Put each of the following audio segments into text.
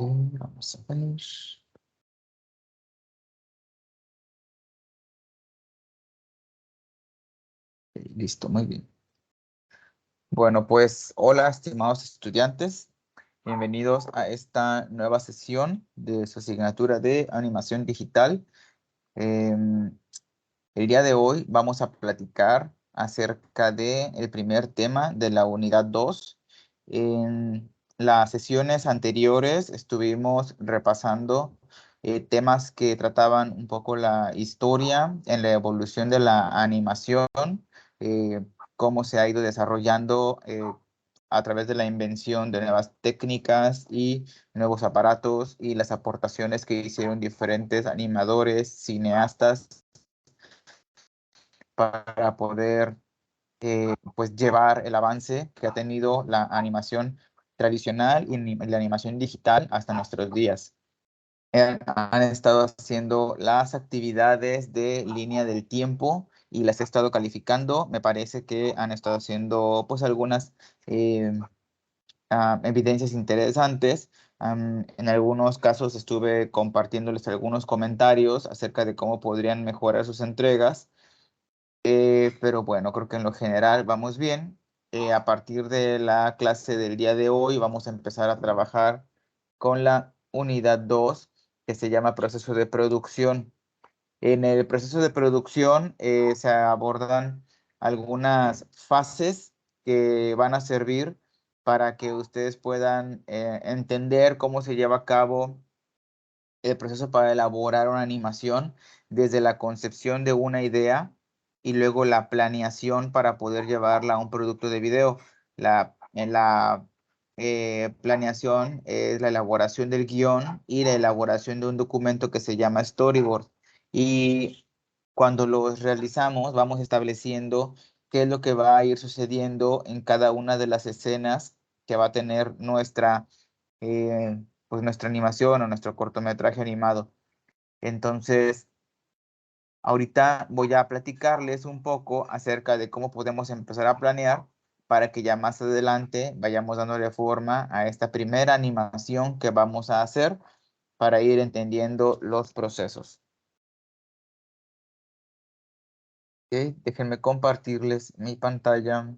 Vamos a ver. Listo, muy bien. Bueno, pues hola, estimados estudiantes. Bienvenidos a esta nueva sesión de su asignatura de animación digital. El día de hoy vamos a platicar acerca del primer tema de la unidad 2. En las sesiones anteriores estuvimos repasando temas que trataban un poco la historia en la evolución de la animación, eh, cómo se ha ido desarrollando a través de la invención de nuevas técnicas y nuevos aparatos y las aportaciones que hicieron diferentes animadores, cineastas para poder pues llevar el avance que ha tenido la animación tradicional y la animación digital hasta nuestros días. Han estado haciendo las actividades de línea del tiempo y las he estado calificando. Me parece que han estado haciendo pues algunas evidencias interesantes. En algunos casos estuve compartiéndoles algunos comentarios acerca de cómo podrían mejorar sus entregas. Pero bueno, creo que en lo general vamos bien. A partir de la clase del día de hoy vamos a empezar a trabajar con la unidad 2 que se llama proceso de producción. En el proceso de producción se abordan algunas fases que van a servir para que ustedes puedan entender cómo se lleva a cabo el proceso para elaborar una animación, desde la concepción de una idea y luego la planeación para poder llevarla a un producto de video. La planeación es la elaboración del guión y la elaboración de un documento que se llama storyboard. Y cuando los realizamos, vamos estableciendo qué es lo que va a ir sucediendo en cada una de las escenas que va a tener pues nuestra animación o nuestro cortometraje animado. Entonces, ahorita voy a platicarles un poco acerca de cómo podemos empezar a planear para que ya más adelante vayamos dándole forma a esta primera animación que vamos a hacer para ir entendiendo los procesos. Ok, déjenme compartirles mi pantalla.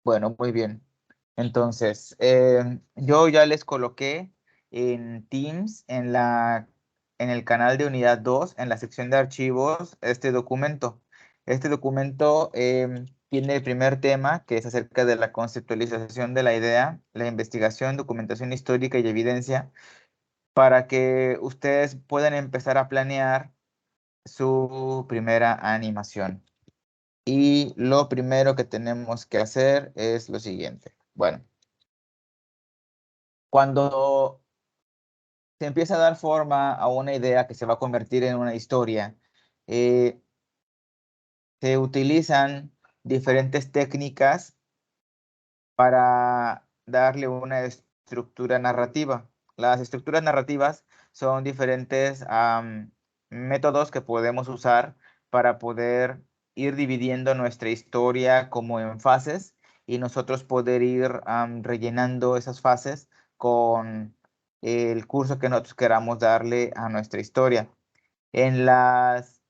Bueno, muy bien. Entonces, yo ya les coloqué en Teams, en el canal de unidad 2 en la sección de archivos, este documento. Este documento tiene el primer tema, que es acerca de la conceptualización de la idea, la investigación, documentación histórica y evidencia, para que ustedes puedan empezar a planear su primera animación. Y lo primero que tenemos que hacer es lo siguiente. Bueno, cuando se empieza a dar forma a una idea que se va a convertir en una historia, eh, se utilizan diferentes técnicas para darle una estructura narrativa. Las estructuras narrativas son diferentes métodos que podemos usar para poder ir dividiendo nuestra historia como en fases y nosotros poder ir rellenando esas fases con el curso que nosotros queramos darle a nuestra historia. En las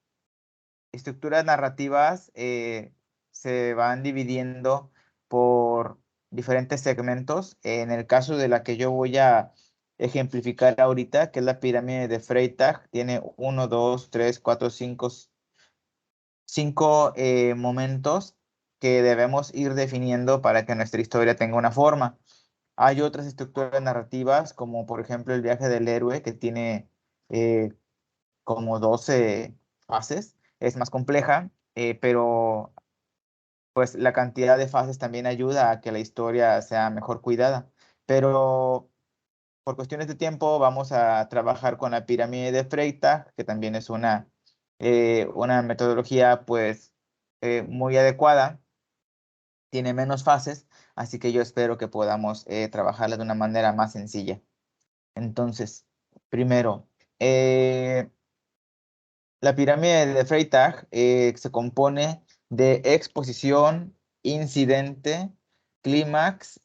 estructuras narrativas se van dividiendo por diferentes segmentos. En el caso de la que yo voy a ejemplificar ahorita, que es la pirámide de Freytag, tiene 1, 2, 3, 4, 5, 5 momentos que debemos ir definiendo para que nuestra historia tenga una forma. Hay otras estructuras narrativas, como por ejemplo el viaje del héroe, que tiene eh, como 12 fases. Es más compleja, pero pues la cantidad de fases también ayuda a que la historia sea mejor cuidada. Pero por cuestiones de tiempo vamos a trabajar con la pirámide de Freytag, que también es una metodología pues muy adecuada, tiene menos fases, así que yo espero que podamos trabajarla de una manera más sencilla. Entonces, primero, la pirámide de Freytag se compone de exposición, incidente, clímax,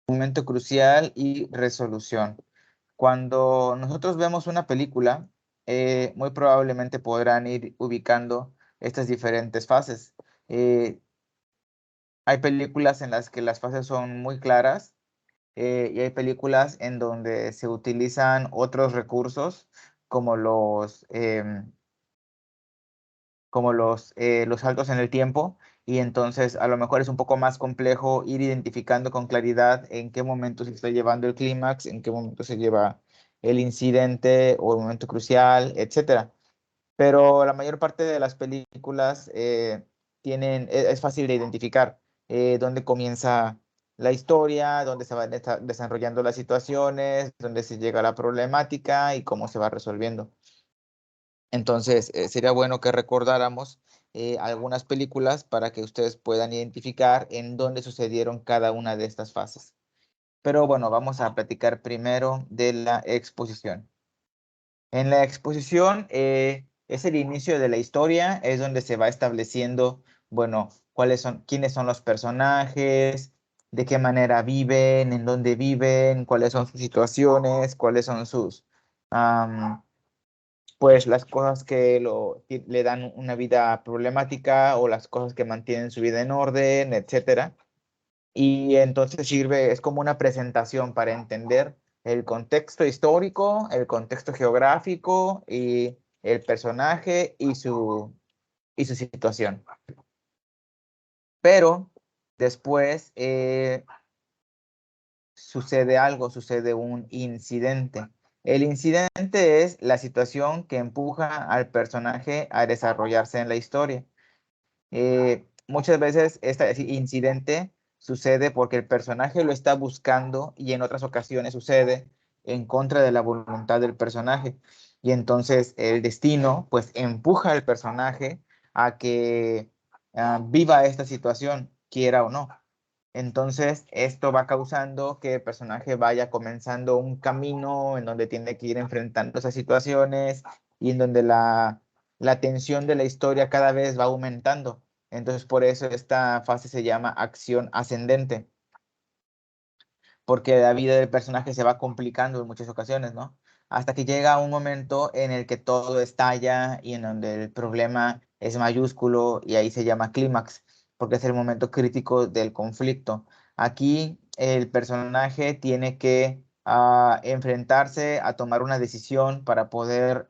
momento crucial y resolución. Cuando nosotros vemos una película, muy probablemente podrán ir ubicando estas diferentes fases. Hay películas en las que las fases son muy claras, y hay películas en donde se utilizan otros recursos como los saltos en el tiempo, y entonces a lo mejor es un poco más complejo ir identificando con claridad en qué momento se está llevando el clímax, en qué momento se lleva el incidente o el momento crucial, etcétera. Pero la mayor parte de las películas es fácil de identificar dónde comienza la historia, dónde se van desarrollando las situaciones, dónde se llega a la problemática y cómo se va resolviendo. Entonces, sería bueno que recordáramos algunas películas para que ustedes puedan identificar en dónde sucedieron cada una de estas fases. Pero bueno, vamos a platicar primero de la exposición. En la exposición es el inicio de la historia, es donde se va estableciendo, bueno, quiénes son los personajes, de qué manera viven, en dónde viven, cuáles son sus situaciones, cuáles son pues las cosas que le dan una vida problemática o las cosas que mantienen su vida en orden, etcétera. Y entonces es como una presentación para entender el contexto histórico, el contexto geográfico y el personaje y su situación. Pero después sucede algo, sucede un incidente. El incidente es la situación que empuja al personaje a desarrollarse en la historia. Muchas veces este incidente sucede porque el personaje lo está buscando y en otras ocasiones sucede en contra de la voluntad del personaje. Y entonces el destino pues empuja al personaje a que viva esta situación, quiera o no. Entonces, esto va causando que el personaje vaya comenzando un camino en donde tiene que ir enfrentando esas situaciones y en donde la tensión de la historia cada vez va aumentando. Entonces, por eso esta fase se llama acción ascendente, porque la vida del personaje se va complicando en muchas ocasiones, ¿no? Hasta que llega un momento en el que todo estalla y en donde el problema es mayúsculo y ahí se llama clímax, porque es el momento crítico del conflicto. Aquí el personaje tiene que enfrentarse a tomar una decisión para poder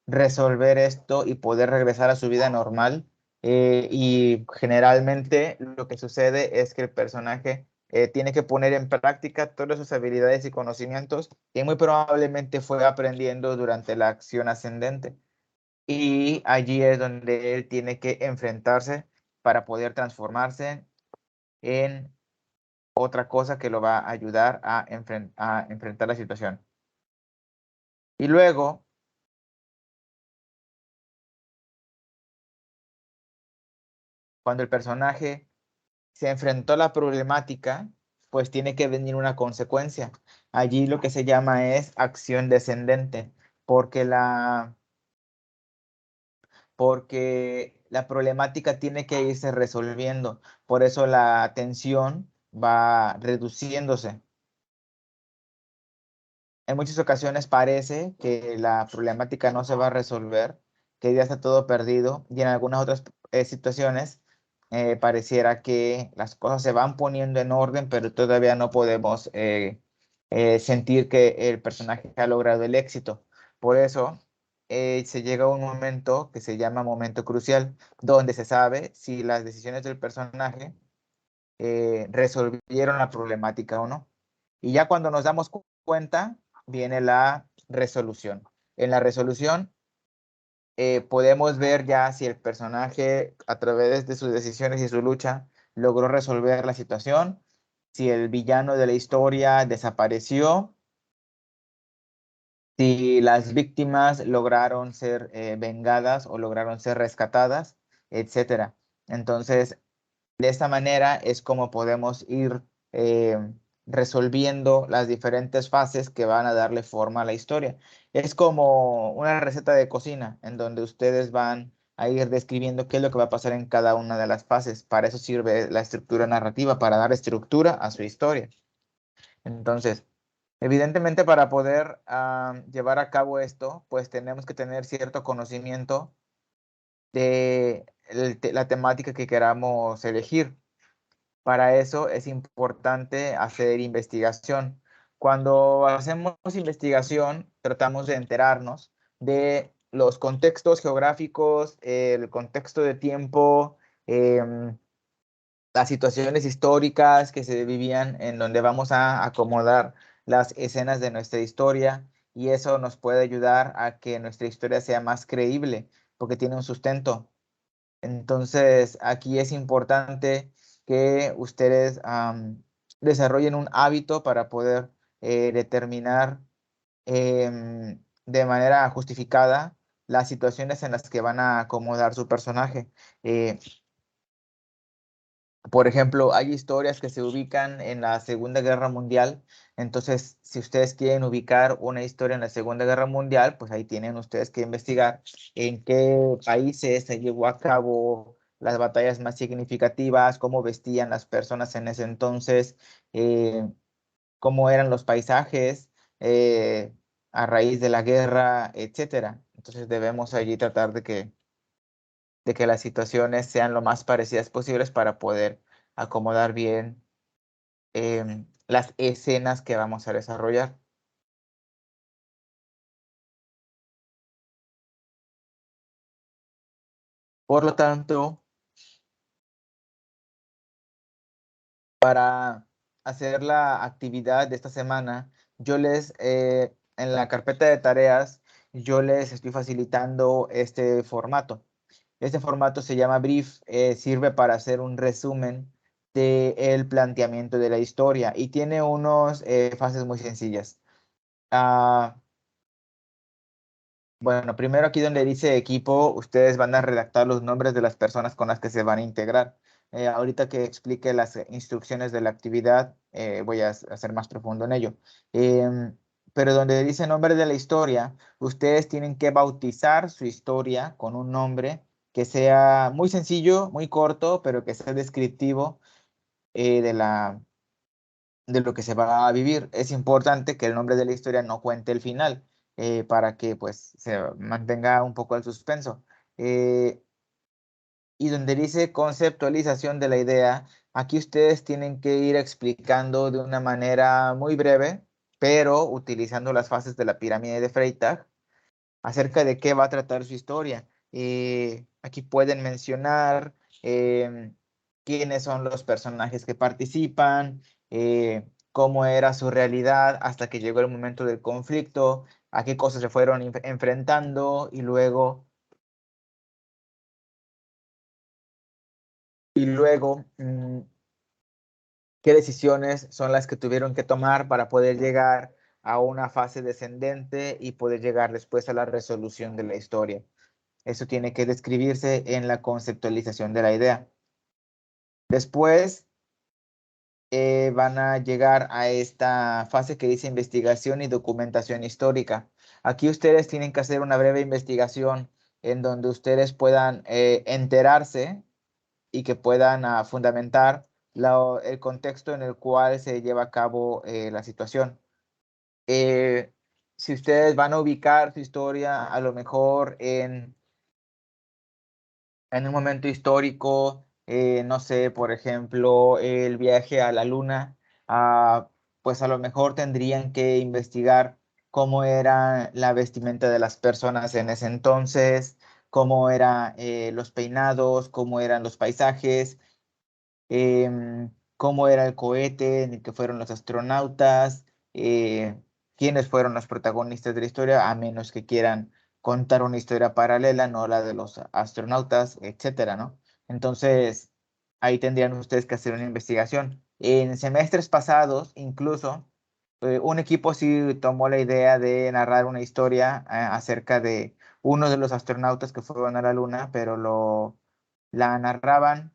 resolver esto y poder regresar a su vida normal. Y generalmente lo que sucede es que el personaje tiene que poner en práctica todas sus habilidades y conocimientos que muy probablemente fue aprendiendo durante la acción ascendente. Y allí es donde él tiene que enfrentarse para poder transformarse en otra cosa que lo va a ayudar a enfrentar la situación. Y luego, cuando el personaje se enfrentó a la problemática, pues tiene que venir una consecuencia. Allí lo que se llama es acción descendente, porque la problemática tiene que irse resolviendo. Por eso la tensión va reduciéndose. En muchas ocasiones parece que la problemática no se va a resolver, que ya está todo perdido, y en algunas otras situaciones pareciera que las cosas se van poniendo en orden, pero todavía no podemos sentir que el personaje ha logrado el éxito. Por eso se llega a un momento que se llama momento crucial, donde se sabe si las decisiones del personaje resolvieron la problemática o no. Y ya cuando nos damos cuenta, viene la resolución. En la resolución podemos ver ya si el personaje, a través de sus decisiones y su lucha, logró resolver la situación, si el villano de la historia desapareció, si las víctimas lograron ser vengadas o lograron ser rescatadas, etcétera. Entonces, de esta manera es como podemos ir eh, resolviendo las diferentes fases que van a darle forma a la historia. Es como una receta de cocina en donde ustedes van a ir describiendo qué es lo que va a pasar en cada una de las fases. Para eso sirve la estructura narrativa, para dar estructura a su historia. Entonces, evidentemente para poder llevar a cabo esto, pues tenemos que tener cierto conocimiento de la temática que queramos elegir. Para eso es importante hacer investigación. Cuando hacemos investigación, tratamos de enterarnos de los contextos geográficos, el contexto de tiempo, em, las situaciones históricas que se vivían en donde vamos a acomodar las escenas de nuestra historia, y eso nos puede ayudar a que nuestra historia sea más creíble porque tiene un sustento. Entonces, aquí es importante que ustedes desarrollen un hábito para poder determinar de manera justificada las situaciones en las que van a acomodar su personaje. Por ejemplo, hay historias que se ubican en la Segunda Guerra Mundial. Entonces, si ustedes quieren ubicar una historia en la Segunda Guerra Mundial, pues ahí tienen ustedes que investigar en qué países se llevó a cabo las batallas más significativas, cómo vestían las personas en ese entonces, eh, cómo eran los paisajes a raíz de la guerra, etcétera. Entonces, debemos allí tratar de que las situaciones sean lo más parecidas posibles para poder acomodar bien las escenas que vamos a desarrollar. Por lo tanto, para hacer la actividad de esta semana, en la carpeta de tareas, yo les estoy facilitando este formato. Este formato se llama brief, sirve para hacer un resumen del planteamiento de la historia y tiene unos fases muy sencillas. Ah, bueno, primero aquí donde dice equipo, ustedes van a redactar los nombres de las personas con las que se van a integrar. Ahorita que explique las instrucciones de la actividad, voy a ser más profundo en ello. Pero donde dice nombre de la historia, ustedes tienen que bautizar su historia con un nombre que sea muy sencillo, muy corto, pero que sea descriptivo de de lo que se va a vivir. Es importante que el nombre de la historia no cuente el final, para que pues se mantenga un poco el suspenso. Eh, y donde dice conceptualización de la idea, aquí ustedes tienen que ir explicando de una manera muy breve, pero utilizando las fases de la pirámide de Freytag, acerca de qué va a tratar su historia. Aquí pueden mencionar quiénes son los personajes que participan, cómo era su realidad hasta que llegó el momento del conflicto, a qué cosas se fueron enfrentando y luego qué decisiones son las que tuvieron que tomar para poder llegar a una fase descendente y poder llegar después a la resolución de la historia. Eso tiene que describirse en la conceptualización de la idea. Después van a llegar a esta fase que dice investigación y documentación histórica. Aquí ustedes tienen que hacer una breve investigación en donde ustedes puedan enterarse y que puedan fundamentar el contexto en el cual se lleva a cabo la situación. Si ustedes van a ubicar su historia a lo mejor en un momento histórico, no sé, por ejemplo, el viaje a la luna, pues a lo mejor tendrían que investigar cómo era la vestimenta de las personas en ese entonces, cómo eran los peinados, cómo eran los paisajes, cómo era el cohete en el que fueron los astronautas, quiénes fueron los protagonistas de la historia, a menos que quieran contar una historia paralela, no la de los astronautas, etcétera, ¿no? Entonces, ahí tendrían ustedes que hacer una investigación. En semestres pasados, incluso, un equipo sí tomó la idea de narrar una historia acerca de uno de los astronautas que fueron a la Luna, pero la narraban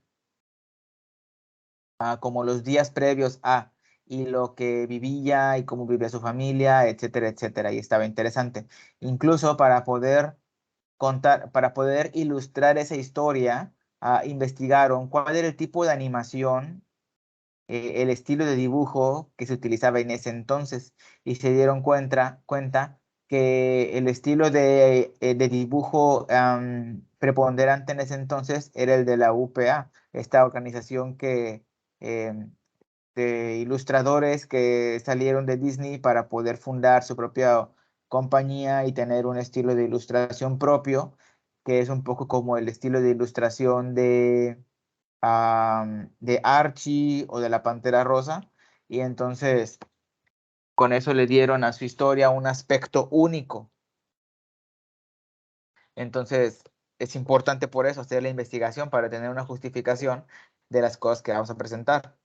como los días previos a y lo que vivía y cómo vivía su familia, etcétera, etcétera. Y estaba interesante. Incluso para poder contar, para poder ilustrar esa historia, investigaron cuál era el tipo de animación, el estilo de dibujo que se utilizaba en ese entonces y se dieron cuenta que el estilo de dibujo preponderante en ese entonces era el de la UPA, esta organización de ilustradores que salieron de Disney para poder fundar su propia compañía y tener un estilo de ilustración propio, que es un poco como el estilo de ilustración de Archie o de la Pantera Rosa. Y entonces con eso le dieron a su historia un aspecto único. Entonces es importante por eso hacer la investigación para tener una justificación de las cosas que vamos a presentar.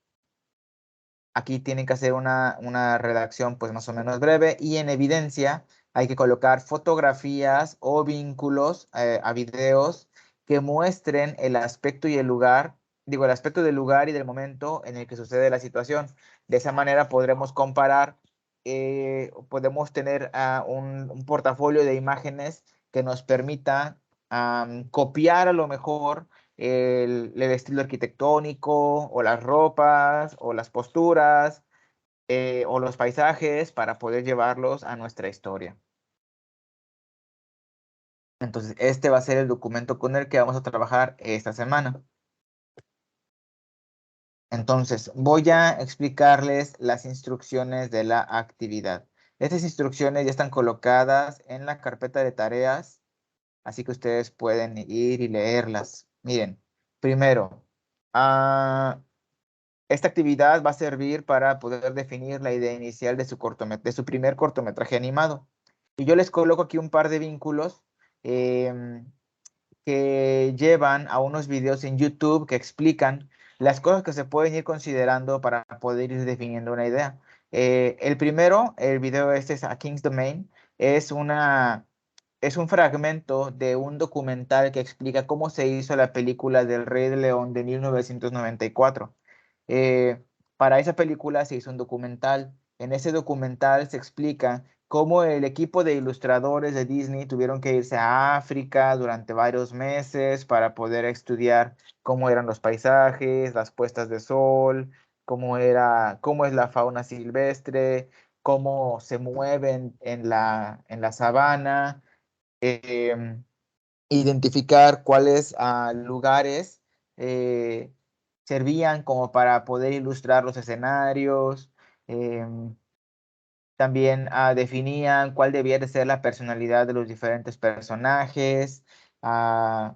Aquí tienen que hacer una redacción pues más o menos breve y en evidencia hay que colocar fotografías o vínculos a videos que muestren el aspecto y el lugar, digo, el aspecto del lugar y del momento en el que sucede la situación. De esa manera podremos comparar, podemos tener un portafolio de imágenes que nos permita copiar a lo mejor el estilo arquitectónico o las ropas o las posturas o los paisajes para poder llevarlos a nuestra historia. Entonces, este va a ser el documento con el que vamos a trabajar esta semana. Entonces, voy a explicarles las instrucciones de la actividad. Estas instrucciones ya están colocadas en la carpeta de tareas, así que ustedes pueden ir y leerlas. Miren, primero, esta actividad va a servir para poder definir la idea inicial de de su primer cortometraje animado. Y yo les coloco aquí un par de vínculos que llevan a unos videos en YouTube que explican las cosas que se pueden ir considerando para poder ir definiendo una idea. El primero, el video este es A King's Domain, es es un fragmento de un documental que explica cómo se hizo la película del Rey de León de 1994. Eh, para esa película se hizo un documental. En ese documental se explica cómo el equipo de ilustradores de Disney tuvieron que irse a África durante varios meses para poder estudiar cómo eran los paisajes, las puestas de sol, cómo es la fauna silvestre, cómo se mueven en en la sabana, em, identificar cuáles lugares eh, servían como para poder ilustrar los escenarios. em, También definían cuál debía de ser la personalidad de los diferentes personajes, ah,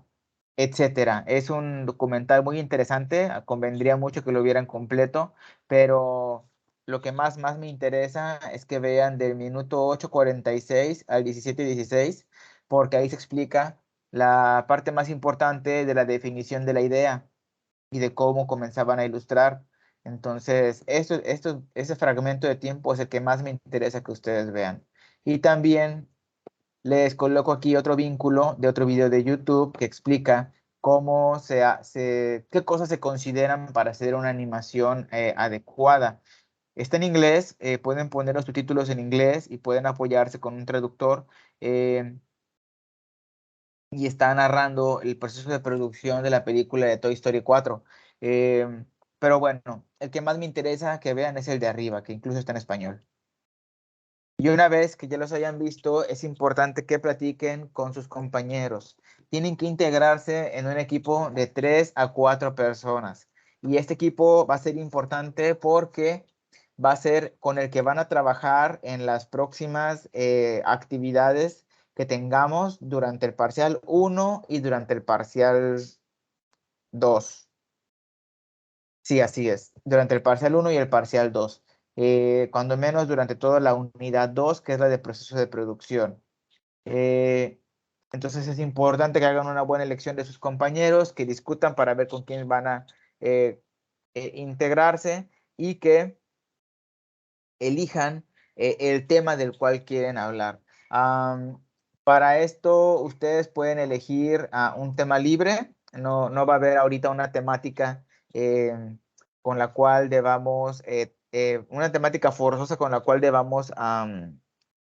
etcétera. Es un documental muy interesante, convendría mucho que lo vieran completo, pero lo que más me interesa es que vean del minuto 8:46 al 17:16, porque ahí se explica la parte más importante de la definición de la idea y de cómo comenzaban a ilustrar. Entonces, ese fragmento de tiempo es el que más me interesa que ustedes vean. Y también les coloco aquí otro vínculo de otro video de YouTube que explica cómo qué cosas se consideran para hacer una animación adecuada. Está en inglés, pueden poner los subtítulos en inglés y pueden apoyarse con un traductor. Y está narrando el proceso de producción de la película de Toy Story 4. Pero bueno, el que más me interesa que vean es el de arriba, que incluso está en español. Y una vez que ya los hayan visto, es importante que platiquen con sus compañeros. Tienen que integrarse en un equipo de 3 a 4 personas. Y este equipo va a ser importante porque va a ser con el que van a trabajar en las próximas actividades que tengamos durante el parcial 1 y durante el parcial 2. Sí, así es. Durante el parcial 1 y el parcial 2. Cuando menos durante toda la unidad 2, que es la de proceso de producción. Eh, entonces es importante que hagan una buena elección de sus compañeros, que discutan para ver con quién van a integrarse y que elijan el tema del cual quieren hablar. Para esto, ustedes pueden elegir un tema libre. No va a haber ahorita una temática con la cual debamos, una temática forzosa con la cual debamos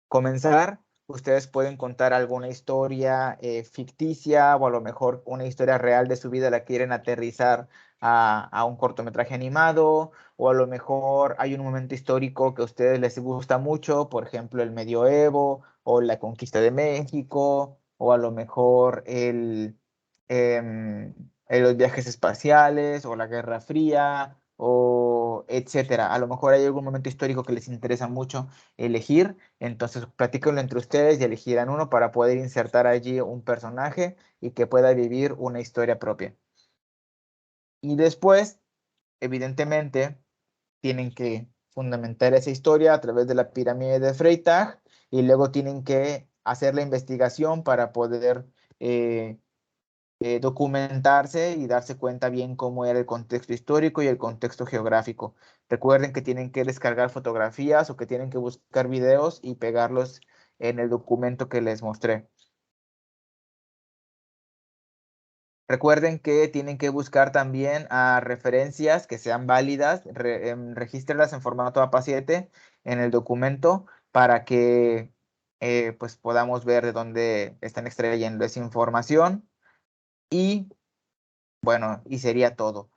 comenzar. ustedes pueden contar alguna historia ficticia o a lo mejor una historia real de su vida la quieren aterrizar a un cortometraje animado, o a lo mejor hay un momento histórico que a ustedes les gusta mucho, por ejemplo, el medioevo o la conquista de México, o a lo mejor em, los viajes espaciales o la Guerra Fría o etcétera. A lo mejor hay algún momento histórico que les interesa mucho elegir, entonces platíquenlo entre ustedes y elegirán uno para poder insertar allí un personaje y que pueda vivir una historia propia. Y después, evidentemente, tienen que fundamentar esa historia a través de la pirámide de Freytag y luego tienen que hacer la investigación para poder documentarse y darse cuenta bien cómo era el contexto histórico y el contexto geográfico. Recuerden que tienen que descargar fotografías o que tienen que buscar videos y pegarlos en el documento que les mostré. Recuerden que tienen que buscar también a referencias que sean válidas, regístrelas en formato APA7 en el documento para que pues podamos ver de dónde están extrayendo esa información. Y bueno, y sería todo.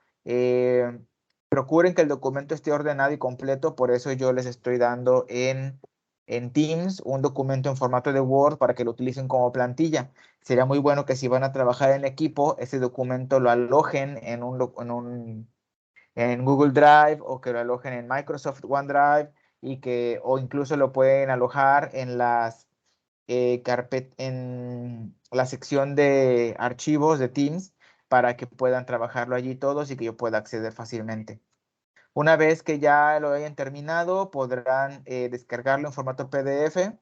Procuren que el documento esté ordenado y completo, por eso yo les estoy dando en Teams un documento en formato de Word para que lo utilicen como plantilla. Sería muy bueno que si van a trabajar en equipo, ese documento lo alojen en Google Drive o que lo alojen en Microsoft OneDrive o incluso lo pueden alojar en en la sección de archivos de Teams para que puedan trabajarlo allí todos y que yo pueda acceder fácilmente. Una vez que ya lo hayan terminado, podrán descargarlo en formato PDF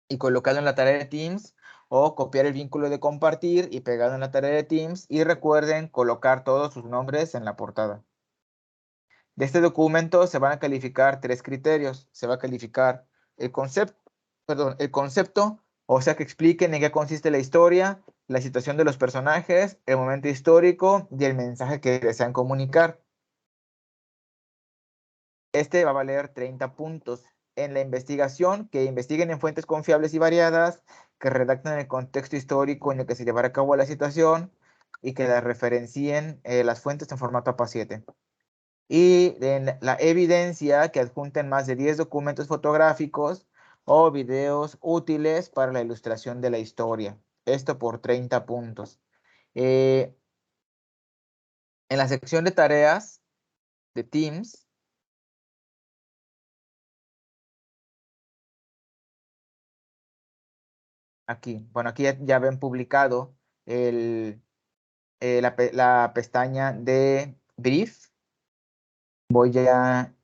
y colocarlo en la tarea de Teams o copiar el vínculo de compartir y pegarlo en la tarea de Teams y recuerden colocar todos sus nombres en la portada. De este documento se van a calificar 3 criterios. Se va a calificar el concepto, o sea, que expliquen en qué consiste la historia, la situación de los personajes, el momento histórico y el mensaje que desean comunicar. Este va a valer 30 puntos. En la investigación, que investiguen en fuentes confiables y variadas, que redacten el contexto histórico en el que se llevará a cabo la situación y que las referencien las fuentes en formato APA7. Y en la evidencia, que adjunten más de 10 documentos fotográficos o videos útiles para la ilustración de la historia. Esto por 30 puntos. En la sección de tareas de Teams, aquí, bueno, aquí ya ven publicado la pestaña de Brief. Voy a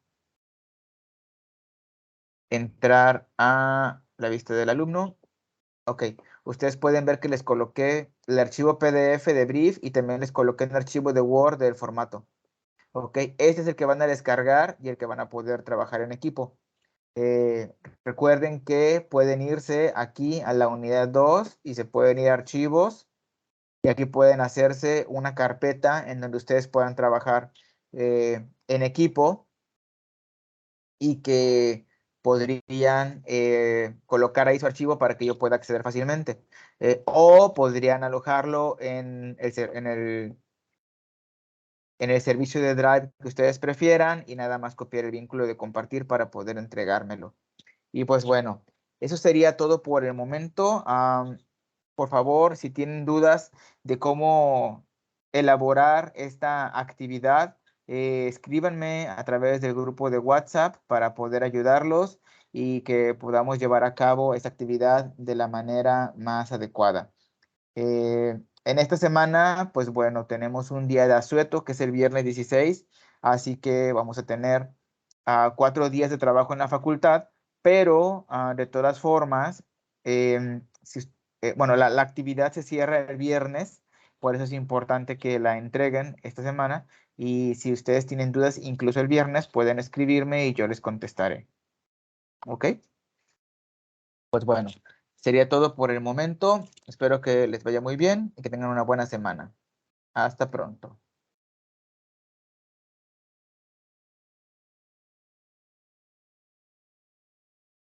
entrar a la vista del alumno. Ok, ustedes pueden ver que les coloqué el archivo PDF de Brief y también les coloqué un archivo de Word del formato. Ok, este es el que van a descargar y el que van a poder trabajar en equipo. Recuerden que pueden irse aquí a la unidad 2 y se pueden ir a archivos y aquí pueden hacerse una carpeta en donde ustedes puedan trabajar en equipo y que podrían colocar ahí su archivo para que yo pueda acceder fácilmente. O podrían alojarlo en el servicio de Drive que ustedes prefieran y nada más copiar el vínculo de compartir para poder entregármelo. Y pues bueno, eso sería todo por el momento. Por favor, si tienen dudas de cómo elaborar esta actividad, escríbanme a través del grupo de WhatsApp para poder ayudarlos y que podamos llevar a cabo esta actividad de la manera más adecuada. En esta semana, pues bueno, tenemos un día de asueto que es el viernes 16, así que vamos a tener 4 días de trabajo en la facultad, pero de todas formas, bueno, la actividad se cierra el viernes, por eso es importante que la entreguen esta semana y si ustedes tienen dudas, incluso el viernes, pueden escribirme y yo les contestaré. ¿Ok? Pues bueno, sería todo por el momento. Espero que les vaya muy bien y que tengan una buena semana. Hasta pronto.